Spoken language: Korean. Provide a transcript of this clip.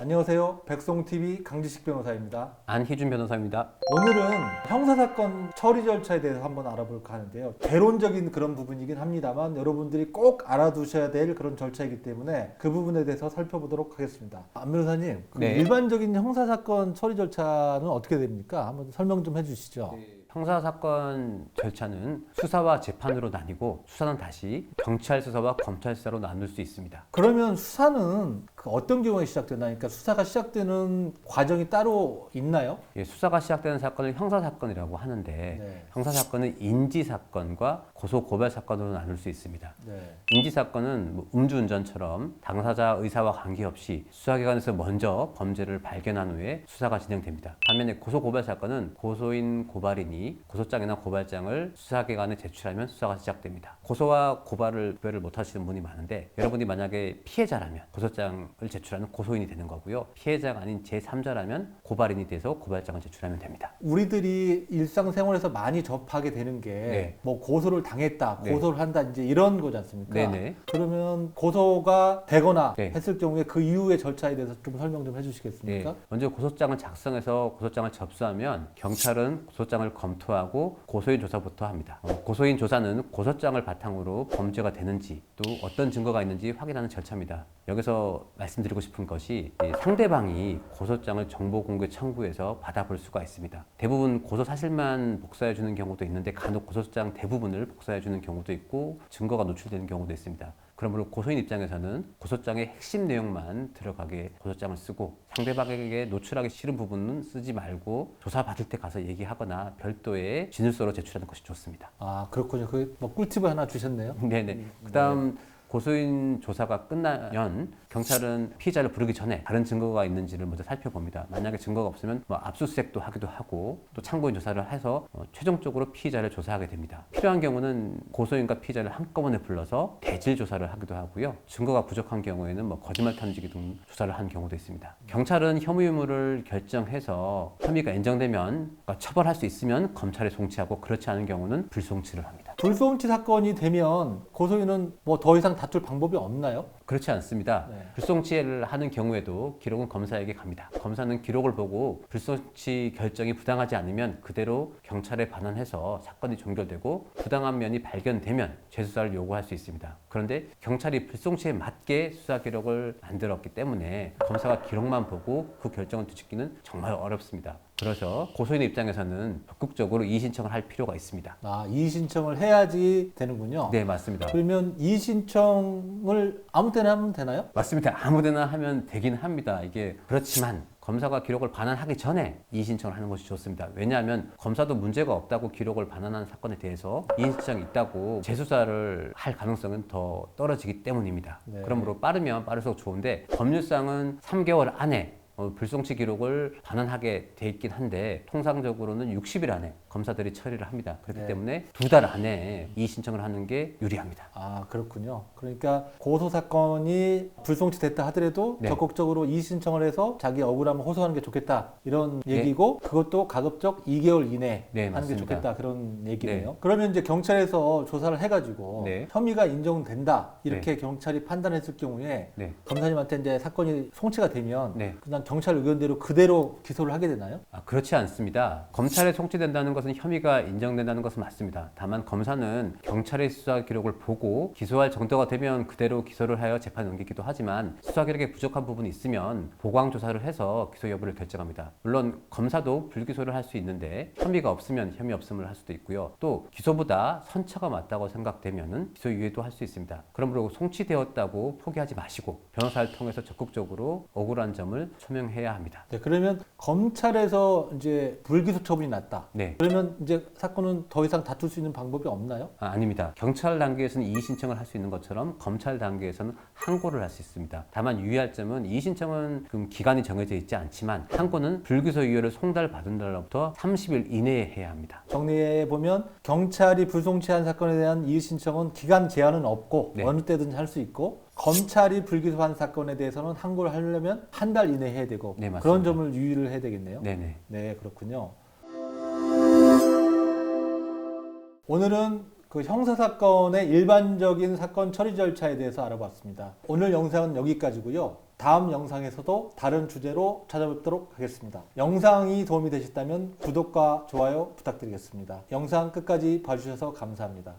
안녕하세요. 백송TV 강지식 변호사입니다. 안희준 변호사입니다. 오늘은 형사사건 처리 절차에 대해서 한번 알아볼까 하는데요. 개론적인 그런 부분이긴 합니다만 여러분들이 꼭 알아두셔야 될 그런 절차이기 때문에 그 부분에 대해서 살펴보도록 하겠습니다. 안 변호사님, 네. 일반적인 형사사건 처리 절차는 어떻게 됩니까? 한번 설명 좀 해주시죠. 형사사건 절차는 수사와 재판으로 나뉘고 수사는 다시 경찰 수사와 검찰 수사로 나눌 수 있습니다. 그러면 수사는 어떤 경우에 시작되나? 그러니까 수사가 시작되는 과정이 따로 있나요? 예, 수사가 시작되는 사건을 형사사건이라고 하는데 네. 형사사건은 인지사건과 고소고발사건으로 나눌 수 있습니다. 네. 인지사건은 음주운전처럼 당사자 의사와 관계없이 수사기관에서 먼저 범죄를 발견한 후에 수사가 진행됩니다. 반면에 고소고발사건은 고소인, 고발인이 고소장이나 고발장을 수사기관에 제출하면 수사가 시작됩니다. 고소와 고발을 구별을 못하시는 분이 많은데 여러분이 만약에 피해자라면 고소장을 제출하는 고소인이 되는 거고요. 피해자가 아닌 제3자라면 고발인이 돼서 고발장을 제출하면 됩니다. 우리들이 일상생활에서 많이 접하게 되는 게 네. 뭐 고소를 당했다, 네. 고소를 한다 이제 이런 거지 않습니까? 네네. 그러면 고소가 되거나 네. 했을 경우에 그 이후의 절차에 대해서 좀 설명 좀 해주시겠습니까? 네. 먼저 고소장을 작성해서 고소장을 접수하면 경찰은 고소장을 검토하고 고소인 조사부터 합니다. 고소인 조사는 고소장을 바탕으로 범죄가 되는지 또 어떤 증거가 있는지 확인하는 절차입니다. 여기서 말씀드리고 싶은 것이 상대방이 고소장을 정보공개 청구해서 받아볼 수가 있습니다. 대부분 고소 사실만 복사해 주는 경우도 있는데 간혹 고소장 대부분을 복사해 주는 경우도 있고 증거가 노출되는 경우도 있습니다. 그러므로 고소인 입장에서는 고소장의 핵심 내용만 들어가게 고소장을 쓰고 상대방에게 노출하기 싫은 부분은 쓰지 말고 조사받을 때 가서 얘기하거나 별도의 진술서로 제출하는 것이 좋습니다. 아, 그렇군요. 그 뭐 꿀팁을 하나 주셨네요. 네네. 그다음 고소인 조사가 끝나면 경찰은 피해자를 부르기 전에 다른 증거가 있는지를 먼저 살펴봅니다. 만약에 증거가 없으면 압수수색도 하기도 하고 또 참고인 조사를 해서 최종적으로 피해자를 조사하게 됩니다. 필요한 경우는 고소인과 피해자를 한꺼번에 불러서 대질 조사를 하기도 하고요. 증거가 부족한 경우에는 거짓말 탐지기 등 조사를 하는 경우도 있습니다. 경찰은 혐의 유무를 결정해서 혐의가 인정되면 처벌할 수 있으면 검찰에 송치하고 그렇지 않은 경우는 불송치를 합니다. 불송치 사건이 되면 고소인은 뭐 더 이상 다툴 방법이 없나요? 그렇지 않습니다. 네. 불송치를 하는 경우에도 기록은 검사에게 갑니다. 검사는 기록을 보고 불송치 결정이 부당하지 않으면 그대로 경찰에 반환해서 사건이 종결되고 부당한 면이 발견되면 재수사를 요구할 수 있습니다. 그런데 경찰이 불송치에 맞게 수사 기록을 만들었기 때문에 검사가 기록만 보고 그 결정을 뒤집기는 정말 어렵습니다. 그래서 고소인의 입장에서는 적극적으로 이의 신청을 할 필요가 있습니다. 아, 이의 신청을 해야지 되는군요. 네, 맞습니다. 그러면 이의 신청을 아무 때나 하면 되나요? 맞습니다. 아무데나 하면 되긴 합니다. 이게 그렇지만 검사가 기록을 반환하기 전에 이의 신청을 하는 것이 좋습니다. 왜냐하면 검사도 문제가 없다고 기록을 반환한 사건에 대해서 이의 신청이 있다고 재수사를 할 가능성은 더 떨어지기 때문입니다. 네. 그러므로 빠르면 빠를수록 좋은데 법률상은 3개월 안에 불송치 기록을 반환하게 돼 있긴 한데 통상적으로는 60일 안에 검사들이 처리를 합니다. 그렇기 네. 때문에 2달 안에 이의 신청을 하는 게 유리합니다. 아, 그렇군요. 그러니까 고소 사건이 불송치 됐다 하더라도 네. 적극적으로 이의 신청을 해서 자기 억울함을 호소하는 게 좋겠다 이런 네. 얘기고 그것도 가급적 2개월 이내에 네, 하는 게 맞습니다. 좋겠다 그런 얘기네요. 네. 그러면 이제 경찰에서 조사를 해가지고 네. 혐의가 인정된다 이렇게 경찰이 판단했을 경우에 네. 검사님한테 이제 사건이 송치가 되면 네. 그냥 경찰 의견대로 그대로 기소를 하게 되나요? 그렇지 않습니다. 검찰에 송치된다는 것은 혐의가 인정된다는 것은 맞습니다. 다만 검사는 경찰의 수사 기록을 보고 기소할 정도가 되면 그대로 기소를 하여 재판에 넘기기도 하지만 수사 기록에 부족한 부분이 있으면 보강 조사를 해서 기소 여부를 결정합니다. 물론 검사도 불기소를 할 수 있는데 혐의가 없으면 혐의 없음을 할 수도 있고요. 또 기소보다 선처가 맞다고 생각되면은 기소 유예도 할 수 있습니다. 그러므로 송치되었다고 포기하지 마시고 변호사를 통해서 적극적으로 억울한 점을 소명해야 합니다. 네, 그러면 검찰에서 이제 불기소 처분이 났다. 네. 그러면 이제 사건은 더 이상 다툴 수 있는 방법이 없나요? 아닙니다. 경찰 단계에서는 이의 신청을 할 수 있는 것처럼 검찰 단계에서는 항고를 할 수 있습니다. 다만 유의할 점은 이의 신청은 기간이 정해져 있지 않지만 항고는 불기소 유예를 송달받은 날로부터 30일 이내에 해야 합니다. 정리해 보면 경찰이 불송치한 사건에 대한 이의 신청은 기간 제한은 없고 네. 어느 때든지 할 수 있고 검찰이 불기소한 사건에 대해서는 항고를 하려면 한 달 이내에 해야 되고 네, 맞습니다. 그런 점을 유의를 해야 되겠네요. 네네. 네, 그렇군요. 오늘은 그 형사사건의 일반적인 사건 처리 절차에 대해서 알아봤습니다. 오늘 영상은 여기까지고요. 다음 영상에서도 다른 주제로 찾아뵙도록 하겠습니다. 영상이 도움이 되셨다면 구독과 좋아요 부탁드리겠습니다. 영상 끝까지 봐주셔서 감사합니다.